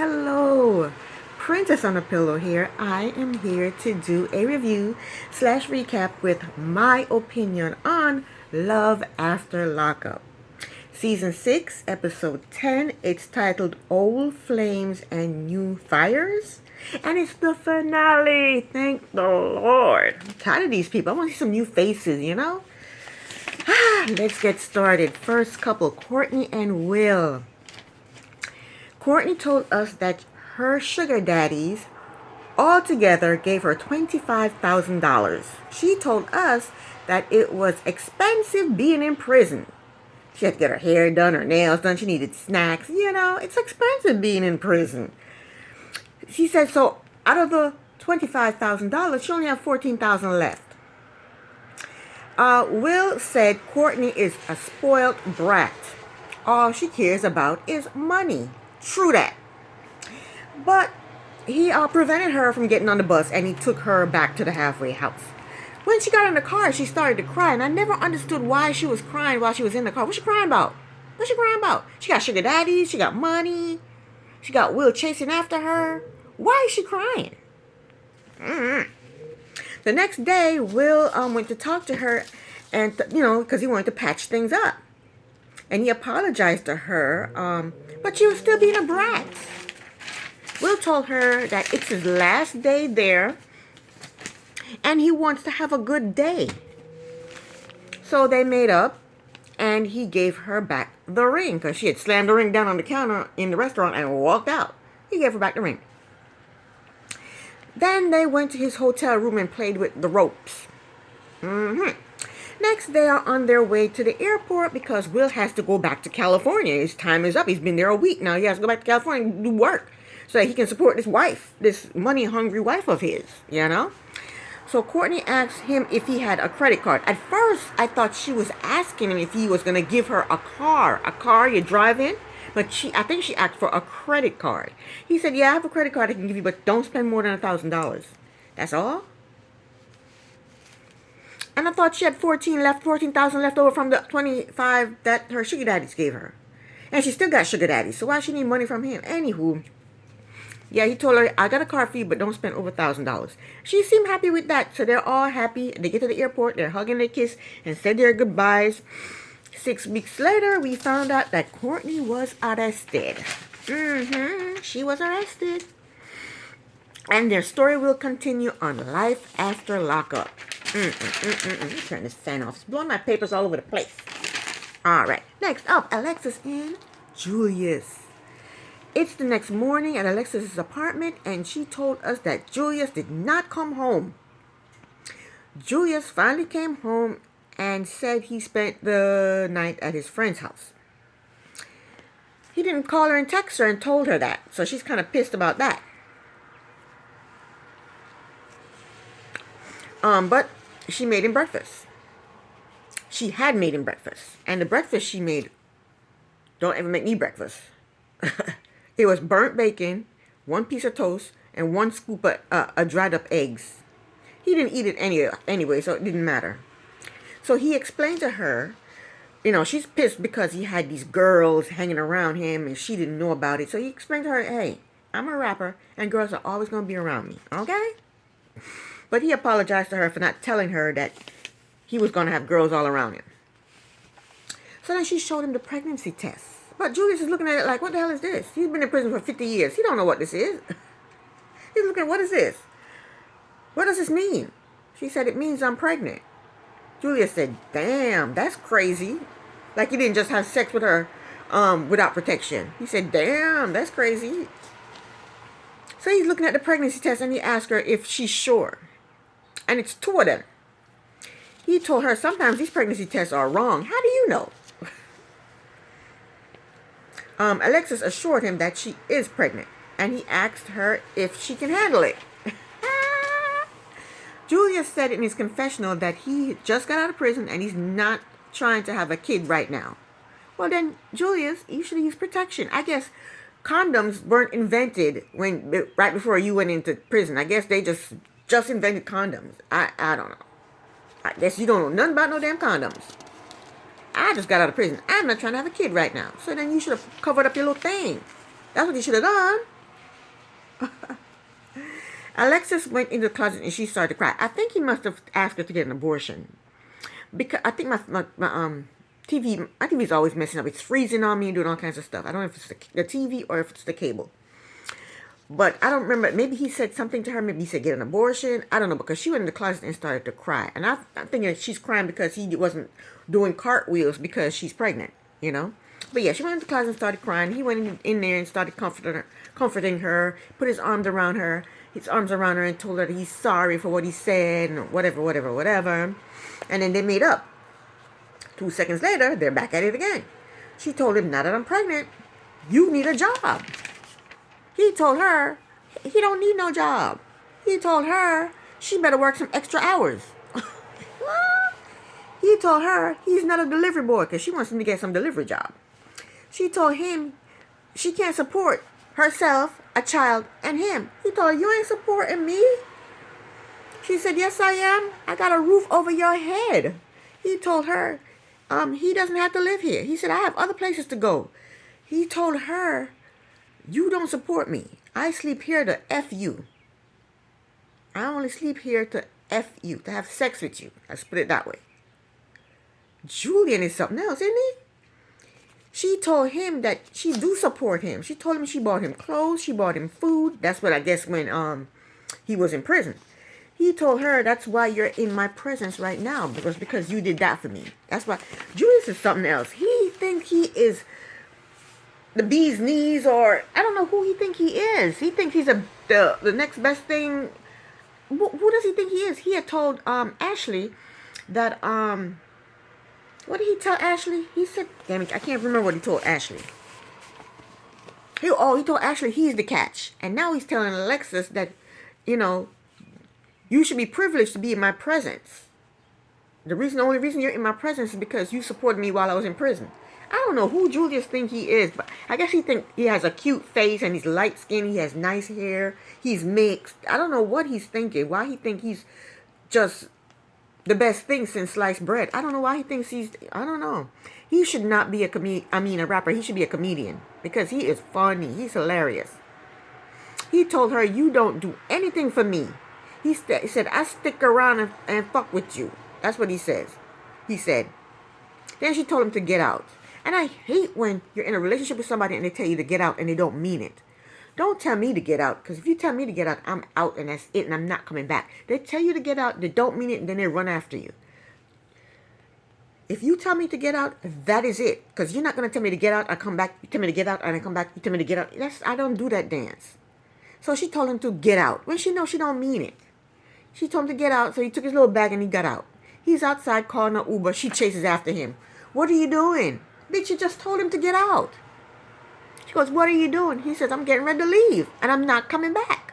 Hello, Princess on a Pillow here. I am here to do a review slash recap with my opinion on Love After Lockup. Season 6, Episode 10. It's titled Old Flames and New Fires. And it's the finale. Thank the Lord. I'm tired of these people. I want to see some new faces, you know? Let's get started. First couple, Courtney and Will. Courtney told us that her sugar daddies altogether gave her $25,000. She told us that it was expensive being in prison. She had to get her hair done, her nails done. She needed snacks. You know, it's expensive being in prison. She said so out of the $25,000, she only had $14,000 left. Will said Courtney is a spoiled brat. All she cares about is money. True that. But he prevented her from getting on the bus, and he took her back to the halfway house. When she got in the car, she started to cry, and I never understood why she was crying while she was in the car. What's she crying about? What's she crying about? She got sugar daddies, she got money, she got Will chasing after her. Why is she crying? The next day, Will went to talk to her, and because he wanted to patch things up. And he apologized to her, but she was still being a brat. Will told her that it's his last day there, and he wants to have a good day. So they made up, and he gave her back the ring, because she had slammed the ring down on the counter in the restaurant and walked out. He gave her back the ring. Then they went to his hotel room and played with the ropes. Next, they are on their way to the airport because Will has to go back to California. His time is up. He's been there a week now. He has to go back to California and do work so that he can support this wife, this money-hungry wife of his, you know? So Courtney asked him if he had a credit card. At first, I thought she was asking him if he was going to give her a car you drive in. But I think she asked for a credit card. He said, yeah, I have a credit card I can give you, but don't spend more than $1,000. That's all? And I thought she had $14,000 left over from the $25,000 that her sugar daddies gave her. And she still got sugar daddies, so why she need money from him? Anywho, yeah, he told her, I got a car for you, but don't spend over $1,000. She seemed happy with that, so they're all happy. They get to the airport, they're hugging, they kiss, and said their goodbyes. 6 weeks later, we found out that Courtney was arrested. She was arrested. And their story will continue on Life After Lockup. Let me turn this fan off. It's blowing my papers all over the place. All right. Next up, Alexis and Julius. It's the next morning at Alexis's apartment, and she told us that Julius did not come home. Julius finally came home and said he spent the night at his friend's house. He didn't call her and text her and told her that, so she's kind of pissed about that. But she made him breakfast. She had made him breakfast. And the breakfast she made, don't ever make me breakfast. It was burnt bacon, 1 piece of toast, and 1 scoop of dried up eggs. He didn't eat it anyway, so it didn't matter. So he explained to her, she's pissed because he had these girls hanging around him and she didn't know about it. So he explained to her, hey, I'm a rapper and girls are always going to be around me, okay? But he apologized to her for not telling her that he was going to have girls all around him. So then she showed him the pregnancy test. But Julius is looking at it like, what the hell is this? He's been in prison for 50 years. He don't know what this is. He's looking, what is this? What does this mean? She said, it means I'm pregnant. Julius said, damn, that's crazy. Like he didn't just have sex with her without protection. He said, damn, that's crazy. So he's looking at the pregnancy test and he asked her if she's sure. And it's 2 of them. He told her sometimes these pregnancy tests are wrong. How do you know? Alexis assured him that she is pregnant. And he asked her if she can handle it. Julius said in his confessional that he just got out of prison and he's not trying to have a kid right now. Well then, Julius, you should use protection. I guess condoms weren't invented right before you went into prison. I guess they just invented condoms. I don't know. I guess you don't know nothing about no damn condoms. I just got out of prison. I'm not trying to have a kid right now. So then you should have covered up your little thing. That's what you should have done. Alexis went into the closet and she started to cry. I think he must have asked her to get an abortion. Because I think my TV's always messing up. It's freezing on me and doing all kinds of stuff. I don't know if it's the TV or if it's the cable. But I don't remember. Maybe he said something to her. Maybe he said get an abortion. I don't know, because she went in the closet and started to cry. And I'm thinking she's crying because he wasn't doing cartwheels because she's pregnant, you know. But yeah, she went in the closet and started crying. He went in there and started comforting her, put his arms around her, and told her that he's sorry for what he said and whatever. And then they made up. 2 seconds later, they're back at it again. She told him, now that I'm pregnant, you need a job. He told her he don't need no job. He told her she better work some extra hours. He told her he's not a delivery boy because she wants him to get some delivery job. She told him she can't support herself, a child, and him. He told her, you ain't supporting me. She said, yes, I am. I got a roof over your head. He told her he doesn't have to live here. He said, I have other places to go. He told her, you don't support me. I sleep here to F you. I only sleep here to F you, to have sex with you. Let's put it that way. Julian is something else, isn't he? She told him that she do support him. She told him she bought him clothes, she bought him food. That's what I guess when he was in prison. He told her, that's why you're in my presence right now, because you did that for me. That's why. Julius is something else. He thinks he is the bee's knees, or I don't know who he think he is. He thinks he's the next best thing. Who does he think he is? He had told Ashley that what did he tell Ashley? He said, damn it, I can't remember what he told Ashley. He told Ashley he's the catch. And now he's telling Alexis that, you should be privileged to be in my presence. The only reason you're in my presence is because you supported me while I was in prison. I don't know who Julius think he is, but I guess he think he has a cute face and he's light skinned, he has nice hair, he's mixed. I don't know what he's thinking, why he think he's just the best thing since sliced bread. I don't know why he thinks I don't know. He should not be a rapper. He should be a comedian because he is funny. He's hilarious. He told her, you don't do anything for me. He said, I stick around and fuck with you. That's what he says. He said. Then she told him to get out. And I hate when you're in a relationship with somebody and they tell you to get out and they don't mean it. Don't tell me to get out, because if you tell me to get out, I'm out and that's it and I'm not coming back. They tell you to get out, they don't mean it, and then they run after you. If you tell me to get out, that is it. Because you're not going to tell me to get out, I come back, you tell me to get out, and I come back, you tell me to get out. I don't do that dance. So she told him to get out. When she knows she don't mean it. She told him to get out, so he took his little bag and he got out. He's outside calling an Uber. She chases after him. What are you doing? Bitch, you just told him to get out. She goes, what are you doing? He says, I'm getting ready to leave, and I'm not coming back.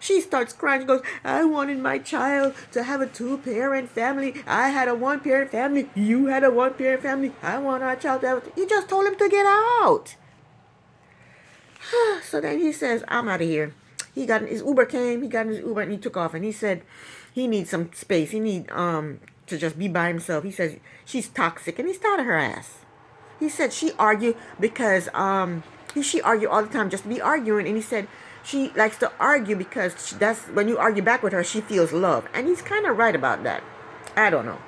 She starts crying. She goes, I wanted my child to have a 2-parent family. I had a 1-parent family. You had a 1-parent family. I want our child to have You just told him to get out. So then he says, I'm out of here. His Uber came. He got in his Uber, and he took off. And he said he needs some space. He needs to just be by himself. He says she's toxic, and he's tired of her ass. He said she argued because she argued all the time just to be arguing, and he said she likes to argue because that's when you argue back with her, she feels love, and he's kind of right about that. I don't know.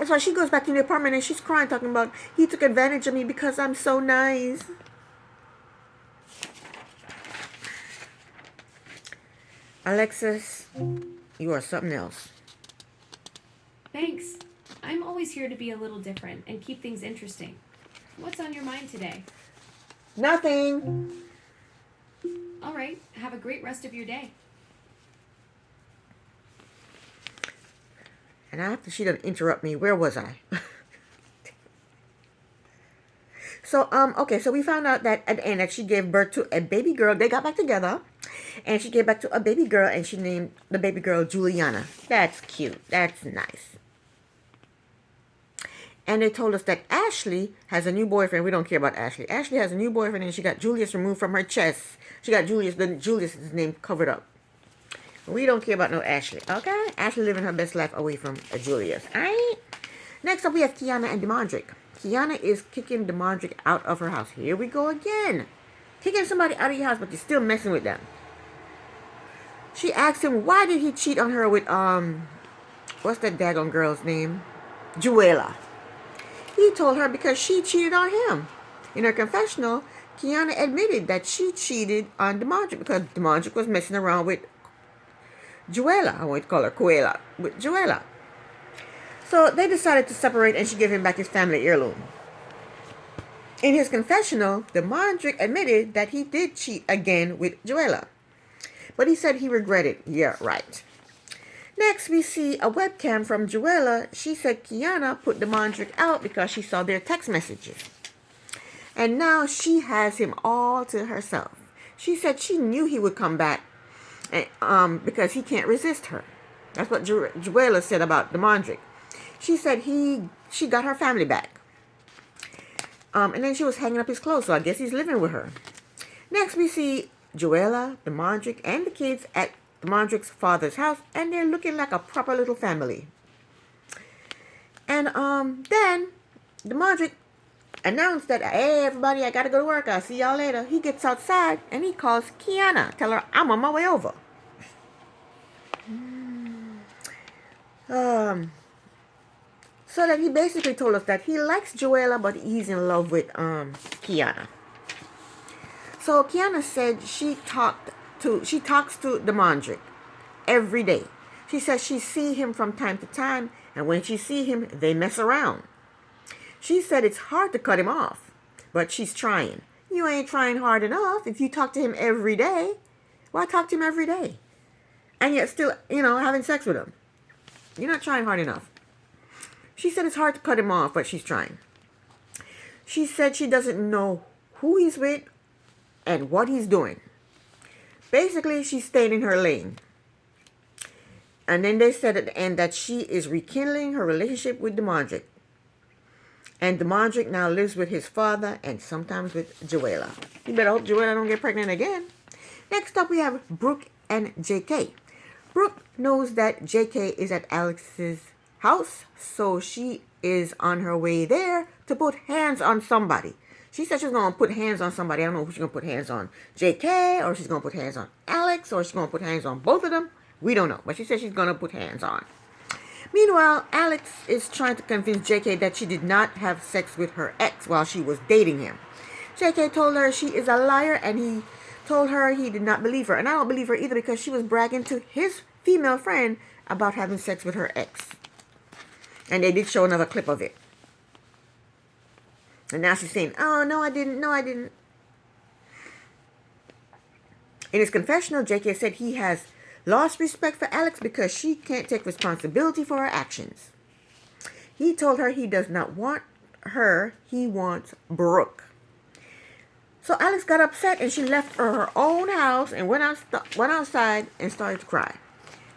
So she goes back to the apartment and she's crying, talking about he took advantage of me because I'm so nice. Alexis, you are something else. Thanks. I'm always here to be a little different and keep things interesting. What's on your mind today? Nothing. All right. Have a great rest of your day. And after she done interrupt me, where was I? So we found out that at the end that she gave birth to a baby girl. They got back together, and she gave back to a baby girl, and she named the baby girl Juliana. That's cute. That's nice. And they told us that Ashley has a new boyfriend. We don't care about Ashley. Ashley has a new boyfriend, and she got Julius removed from her chest. She got Julius's name covered up. We don't care about no Ashley, okay? Ashley living her best life away from Julius, all right? Next up, we have Kiana and Demondrick. Kiana is kicking Demondrick out of her house. Here we go again. kicking somebody out of your house, but you're still messing with them. She asked him, why did he cheat on her with, what's that daggone girl's name? Juela. He told her because she cheated on him. In her confessional, Kiana admitted that she cheated on Demondrick because Demondrick was messing around with Juela. I want to call her Cuela. With Juela. So they decided to separate and she gave him back his family heirloom. In his confessional, Demondrick admitted that he did cheat again with Juela. But he said he regretted. Yeah, right. Next, we see a webcam from Juela. She said Kiana put Demondrick out because she saw their text messages. And now she has him all to herself. She said she knew he would come back because he can't resist her. That's what Juela said about Demondrick. She said she got her family back. And then she was hanging up his clothes, so I guess he's living with her. Next, we see Juela, Demondrick, and the kids at Demondrick's father's house, and they're looking like a proper little family. And then Demondrick announced that, hey, everybody, I gotta go to work. I'll see y'all later. He gets outside and he calls Kiana, tell her I'm on my way over. So that he basically told us that he likes Juela, but he's in love with Kiana. So Kiana said she talks to Demondrick every day. She says she see him from time to time, and when she see him, they mess around. She said it's hard to cut him off, but she's trying. You ain't trying hard enough if you talk to him every day. Why talk to him every day? And yet still, having sex with him. You're not trying hard enough. She said it's hard to cut him off, but she's trying. She said she doesn't know who he's with and what he's doing. Basically, she's staying in her lane. And then they said at the end that she is rekindling her relationship with Demondrick. And Demondrick now lives with his father and sometimes with Juela. You better hope Juela don't get pregnant again. Next up, we have Brooke and JK. Brooke knows that JK is at Alex's house, so she is on her way there to put hands on somebody. She said she's going to put hands on somebody. I don't know if she's going to put hands on JK or she's going to put hands on Alex or she's going to put hands on both of them. We don't know, but she said she's going to put hands on. Meanwhile, Alex is trying to convince JK that she did not have sex with her ex while she was dating him. JK told her she is a liar and he told her he did not believe her. And I don't believe her either because she was bragging to his female friend about having sex with her ex. And they did show another clip of it. And now she's saying, oh, no, I didn't. No, I didn't. In his confessional, JK said he has lost respect for Alex because she can't take responsibility for her actions. He told her he does not want her. He wants Brooke. So Alex got upset and she left her own house and went outside and started to cry.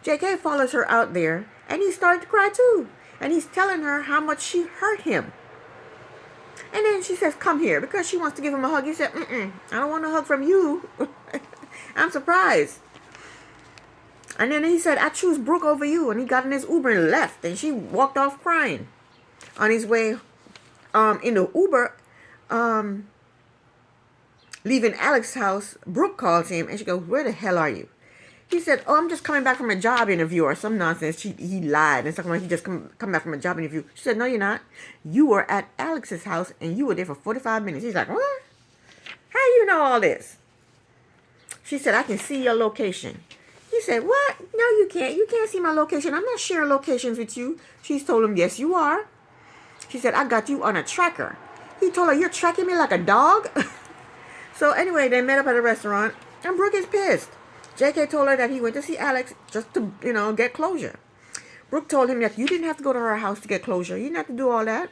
JK follows her out there and he started to cry too. And he's telling her how much she hurt him. And then she says, come here, because she wants to give him a hug. He said, I don't want a hug from you. I'm surprised. And then he said, I choose Brooke over you. And he got in his Uber and left. And she walked off crying. On his way in the Uber, leaving Alex's house, Brooke calls him and she goes, where the hell are you? He said, oh, I'm just coming back from a job interview or some nonsense. He lied and something like he just come back from a job interview. She said, no, you're not. You were at Alex's house and you were there for 45 minutes. He's like, what? How do you know all this? She said, I can see your location. He said, what? No, you can't. You can't see my location. I'm not sharing locations with you. She told him, yes, you are. She said, I got you on a tracker. He told her, you're tracking me like a dog? So anyway, they met up at a restaurant and Brooke is pissed. JK told her that he went to see Alex just to, get closure. Brooke told him that you didn't have to go to her house to get closure. You didn't have to do all that.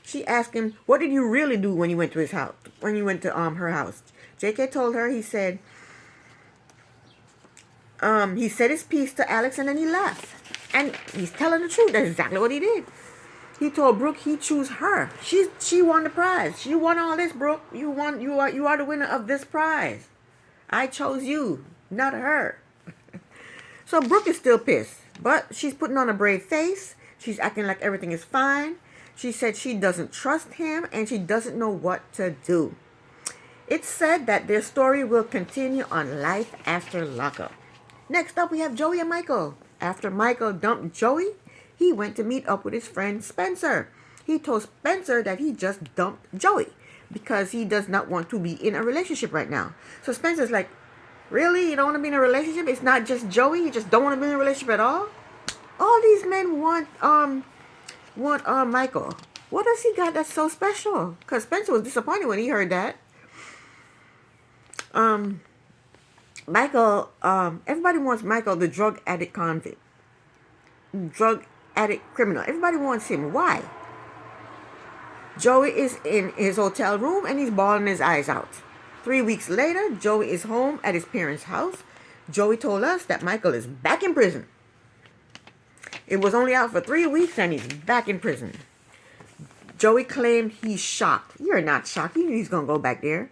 She asked him, what did you really do when you went to his house? When you went to her house? JK told her, he said his piece to Alex and then he left. And he's telling the truth. That's exactly what he did. He told Brooke he chose her. She won the prize. She won all this, Brooke. You are the winner of this prize. I chose you, not her. So Brooke is still pissed, but she's putting on a brave face. She's acting like everything is fine. She said she doesn't trust him and she doesn't know what to do. It's said that their story will continue on Life After Lockup. Next up, we have Joey and Michael. After Michael dumped Joey, he went to meet up with his friend Spencer. He told Spencer that he just dumped Joey because he does not want to be in a relationship right now. So Spencer's like, really? You don't want to be in a relationship? It's not just Joey? You just don't want to be in a relationship at all? All these men want Michael. What does he got that's so special? Because Spencer was disappointed when he heard that. Michael, everybody wants Michael, the drug addict convict, drug addict criminal. Everybody wants him. Why? Joey is in his hotel room and he's bawling his eyes out. 3 weeks later, Joey is home at his parents' house. Joey told us that Michael is back in prison. It was only out for 3 weeks and he's back in prison. Joey claimed he's shocked. You're not shocked. He knew he's going to go back there.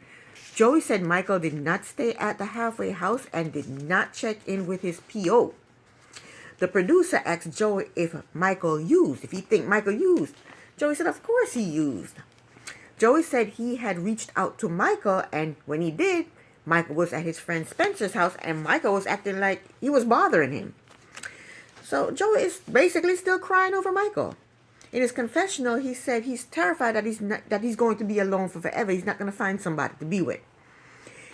Joey said Michael did not stay at the halfway house and did not check in with his PO. The producer asked Joey if he think Michael used. Joey said, of course he used. Joey said he had reached out to Michael, and when he did, Michael was at his friend Spencer's house, and Michael was acting like he was bothering him. So Joey is basically still crying over Michael. In his confessional, he said he's terrified that he's going to be alone for forever. He's not going to find somebody to be with.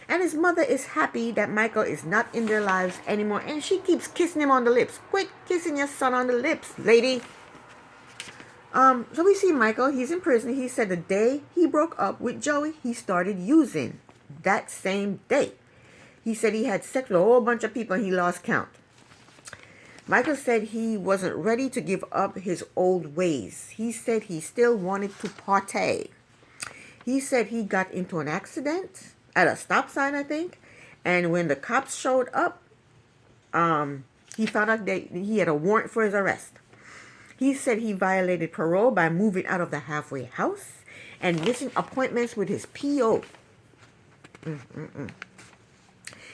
And his mother is happy that Michael is not in their lives anymore, and she keeps kissing him on the lips. Quit kissing your son on the lips, lady. So we see Michael, he's in prison. He said the day he broke up with Joey, he started using that same day. He said he had sex with a whole bunch of people and he lost count. Michael said he wasn't ready to give up his old ways. He said he still wanted to party. He said he got into an accident at a stop sign, I think. And when the cops showed up, he found out that he had a warrant for his arrest. He said he violated parole by moving out of the halfway house and missing appointments with his PO.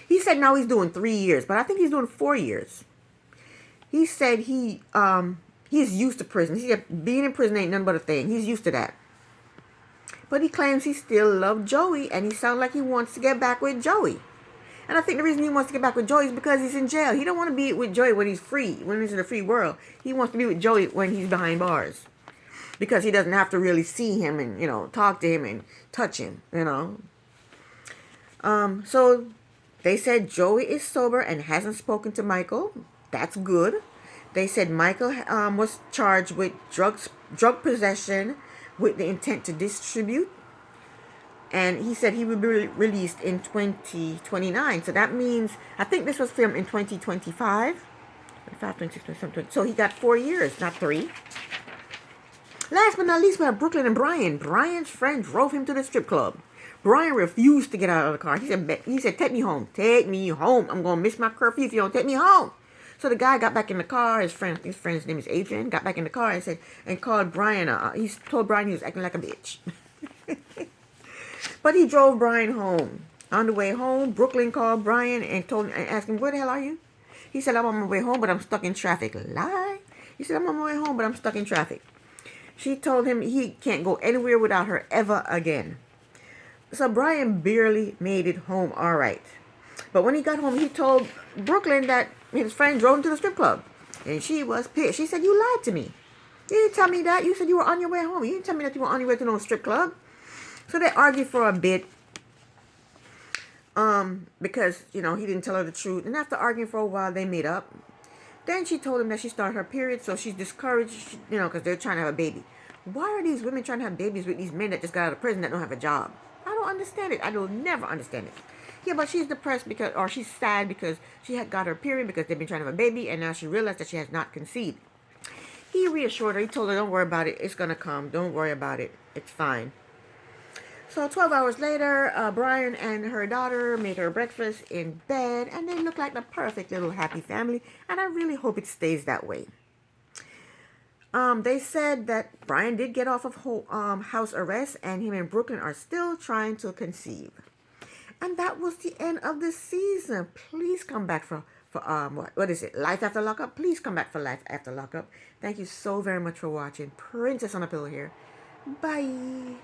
He said now he's doing 3 years, but I think he's doing 4 years. He said he's used to prison. He said being in prison ain't nothing but a thing. He's used to that. But he claims he still loved Joey, and he sounds like he wants to get back with Joey. And I think the reason he wants to get back with Joey is because he's in jail. He don't want to be with Joey when he's free, when he's in a free world. He wants to be with Joey when he's behind bars. Because he doesn't have to really see him and, talk to him and touch him, So they said Joey is sober and hasn't spoken to Michael. That's good. They said Michael was charged with drug possession with the intent to distribute. And he said he would be released in 2029. So that means, I think this was filmed in 2025. 25, 26, 27, so he got 4 years, not 3. Last but not least, we have Brooklyn and Brian. Brian's friend drove him to the strip club. Brian refused to get out of the car. He said, take me home. Take me home. I'm going to miss my curfew if you don't take me home. So the guy got back in the car. His friend's name is Adrian. Got back in the car and called Brian. He told Brian he was acting like a bitch. But he drove Brian home. On the way home, Brooklyn called Brian and asked him, where the hell are you? He said, I'm on my way home, but I'm stuck in traffic. Lie. He said, I'm on my way home, but I'm stuck in traffic. She told him he can't go anywhere without her ever again. So Brian barely made it home all right. But when he got home, he told Brooklyn that his friend drove him to the strip club. And she was pissed. She said, you lied to me. You didn't tell me that. You said you were on your way home. You didn't tell me that you were on your way to no strip club. So they argued for a bit. Because, he didn't tell her the truth. And after arguing for a while, they made up. Then she told him that she started her period, so she's discouraged, because they're trying to have a baby. Why are these women trying to have babies with these men that just got out of prison that don't have a job? I don't understand it. I will never understand it. Yeah, but she's depressed or she's sad because she had got her period because they've been trying to have a baby, and now she realized that she has not conceived. He reassured her. He told her, don't worry about it. It's going to come. Don't worry about it. It's fine. So 12 hours later, Brian and her daughter made her breakfast in bed, and they look like the perfect little happy family, and I really hope it stays that way. They said that Brian did get off of house arrest, and him and Brooklyn are still trying to conceive. And that was the end of the season. Please come back for what is it? Life After Lockup? Please come back for Life After Lockup. Thank you so very much for watching. Princess on a Pillow here. Bye.